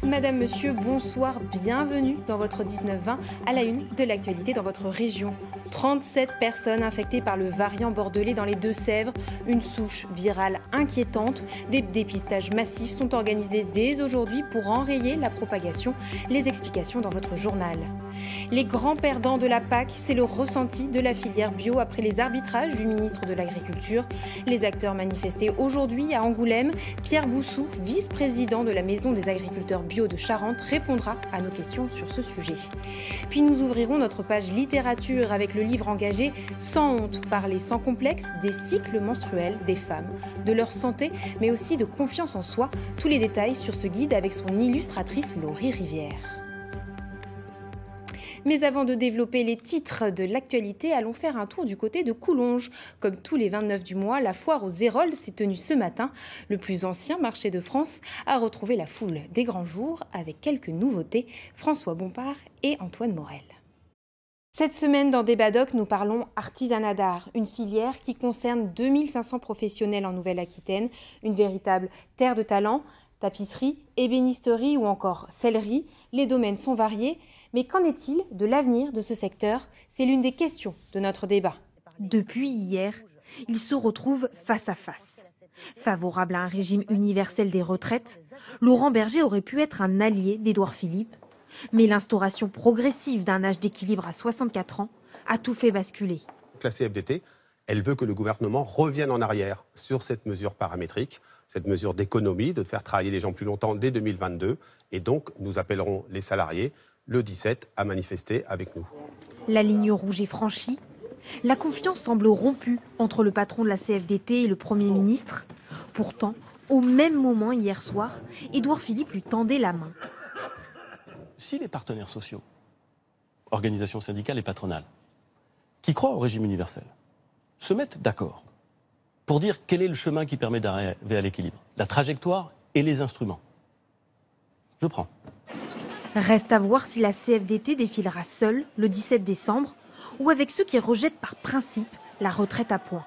Madame, monsieur, bonsoir, bienvenue dans votre 19-20 à la une de l'actualité dans votre région. 37 personnes infectées par le variant bordelais dans les Deux-Sèvres, une souche virale inquiétante. Des dépistages massifs sont organisés dès aujourd'hui pour enrayer la propagation. Les explications dans votre journal. Les grands perdants de la PAC, c'est le ressenti de la filière bio après les arbitrages du ministre de l'Agriculture. Les acteurs manifestés aujourd'hui à Angoulême. Pierre Boussou, vice-président de la Maison des agriculteurs bio de Charente, répondra à nos questions sur ce sujet. Puis nous ouvrirons notre page littérature avec le livre engagé Sans honte, parler sans complexe des cycles menstruels des femmes, de leur santé, mais aussi de confiance en soi. Tous les détails sur ce guide avec son illustratrice Laurie Rivière. Mais avant de développer les titres de l'actualité, allons faire un tour du côté de Coulonges. Comme tous les 29 du mois, la foire aux Héroldes s'est tenue ce matin. Le plus ancien marché de France a retrouvé la foule des grands jours avec quelques nouveautés. François Bompard et Antoine Morel. Cette semaine, dans Débat Doc, nous parlons artisanat d'art, une filière qui concerne 2500 professionnels en Nouvelle-Aquitaine, une véritable terre de talent, tapisserie, ébénisterie ou encore sellerie. Les domaines sont variés. Mais qu'en est-il de l'avenir de ce secteur? C'est l'une des questions de notre débat. Depuis hier, ils se retrouvent face à face. Favorable à un régime universel des retraites, Laurent Berger aurait pu être un allié d'Édouard Philippe. Mais l'instauration progressive d'un âge d'équilibre à 64 ans a tout fait basculer. La CFDT, elle veut que le gouvernement revienne en arrière sur cette mesure paramétrique, cette mesure d'économie, de faire travailler les gens plus longtemps dès 2022. Et donc, nous appellerons les salariés le 17 à manifester avec nous. La ligne rouge est franchie. La confiance semble rompue entre le patron de la CFDT et le Premier ministre. Pourtant, au même moment hier soir, Édouard Philippe lui tendait la main. Si les partenaires sociaux, organisations syndicales et patronales, qui croient au régime universel, se mettent d'accord pour dire quel est le chemin qui permet d'arriver à l'équilibre, la trajectoire et les instruments, je prends. Reste à voir si la CFDT défilera seule le 17 décembre ou avec ceux qui rejettent par principe la retraite à points.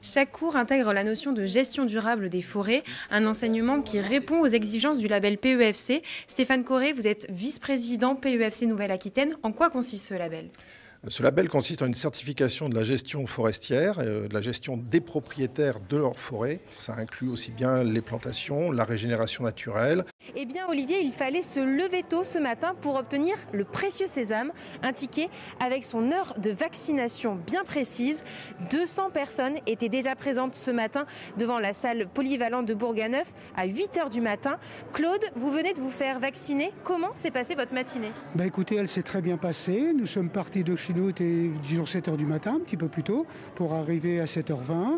Chaque cours intègre la notion de gestion durable des forêts, un enseignement qui répond aux exigences du label PEFC. Stéphane Corré, vous êtes vice-président PEFC Nouvelle-Aquitaine. En quoi consiste ce label ? Ce label consiste en une certification de la gestion forestière, de la gestion des propriétaires de leurs forêts. Ça inclut aussi bien les plantations, la régénération naturelle. Eh bien Olivier, il fallait se lever tôt ce matin pour obtenir le précieux sésame, un ticket avec son heure de vaccination bien précise. 200 personnes étaient déjà présentes ce matin devant la salle polyvalente de Bourganeuf à 8h du matin. Claude, vous venez de vous faire vacciner. Comment s'est passée votre matinée ? Écoutez, elle s'est très bien passée. Nous sommes partis de chez nous, disons 7h du matin, un petit peu plus tôt, pour arriver à 7h20.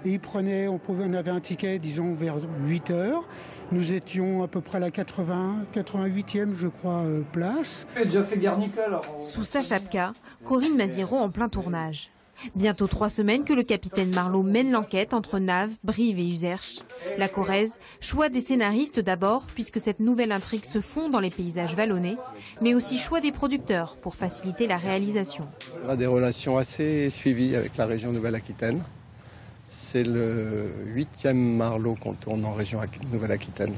Et on avait un ticket, disons, vers 8h. Nous étions à peu près à la 88e, je crois, place. Déjà fait Guernica, alors. Sous sa chapka, Corinne Maziero en plein tournage. Bientôt 3 semaines que le capitaine Marleau mène l'enquête entre Naves, Brive et Uzerche. La Corrèze, choix des scénaristes d'abord, puisque cette nouvelle intrigue se fond dans les paysages vallonnés, mais aussi choix des producteurs pour faciliter la réalisation. On a des relations assez suivies avec la région Nouvelle-Aquitaine. C'est le 8e Marleau qu'on tourne en région Nouvelle-Aquitaine.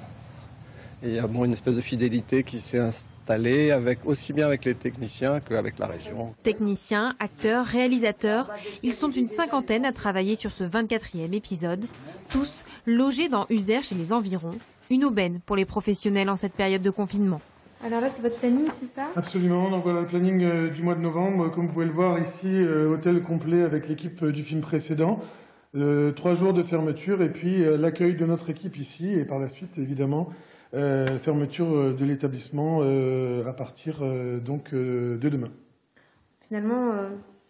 Et il y a une espèce de fidélité qui s'est installée aussi bien avec les techniciens qu'avec la région. Techniciens, acteurs, réalisateurs, ils sont une cinquantaine à travailler sur ce 24e épisode. Tous logés dans Uzerche et les environs. Une aubaine pour les professionnels en cette période de confinement. Alors là, c'est votre planning, c'est ça ? Absolument, donc voilà le planning du mois de novembre. Comme vous pouvez le voir ici, hôtel complet avec l'équipe du film précédent. 3 jours de fermeture et puis l'accueil de notre équipe ici et par la suite évidemment fermeture de l'établissement à partir donc de demain. Finalement,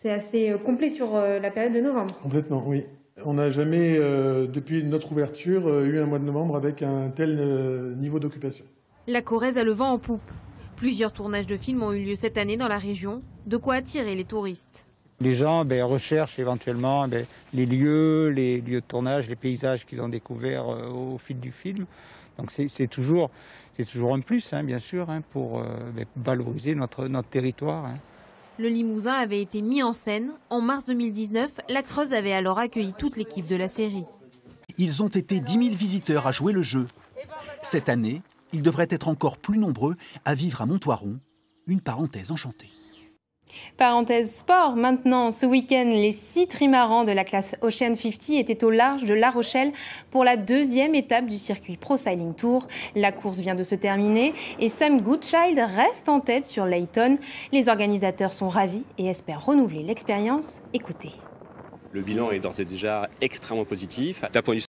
c'est assez complet sur la période de novembre. Complètement, oui. On n'a jamais, depuis notre ouverture, eu un mois de novembre avec un tel niveau d'occupation. La Corrèze a le vent en poupe. Plusieurs tournages de films ont eu lieu cette année dans la région. De quoi attirer les touristes. Les gens recherchent éventuellement les lieux de tournage, les paysages qu'ils ont découverts au fil du film. Donc c'est toujours un plus, bien sûr, pour valoriser notre territoire. Le Limousin avait été mis en scène. En mars 2019, la Creuse avait alors accueilli toute l'équipe de la série. Ils ont été 10 000 visiteurs à jouer le jeu. Cette année, ils devraient être encore plus nombreux à vivre à Monthoiron. Une parenthèse enchantée. Parenthèse sport, maintenant, ce week-end, les 6 trimarans de la classe Ocean 50 étaient au large de La Rochelle pour la 2e étape du circuit Pro Sailing Tour. La course vient de se terminer et Sam Goodchild reste en tête sur Layton. Les organisateurs sont ravis et espèrent renouveler l'expérience. Écoutez. Le bilan est d'ores et déjà extrêmement positif. D'un point de vue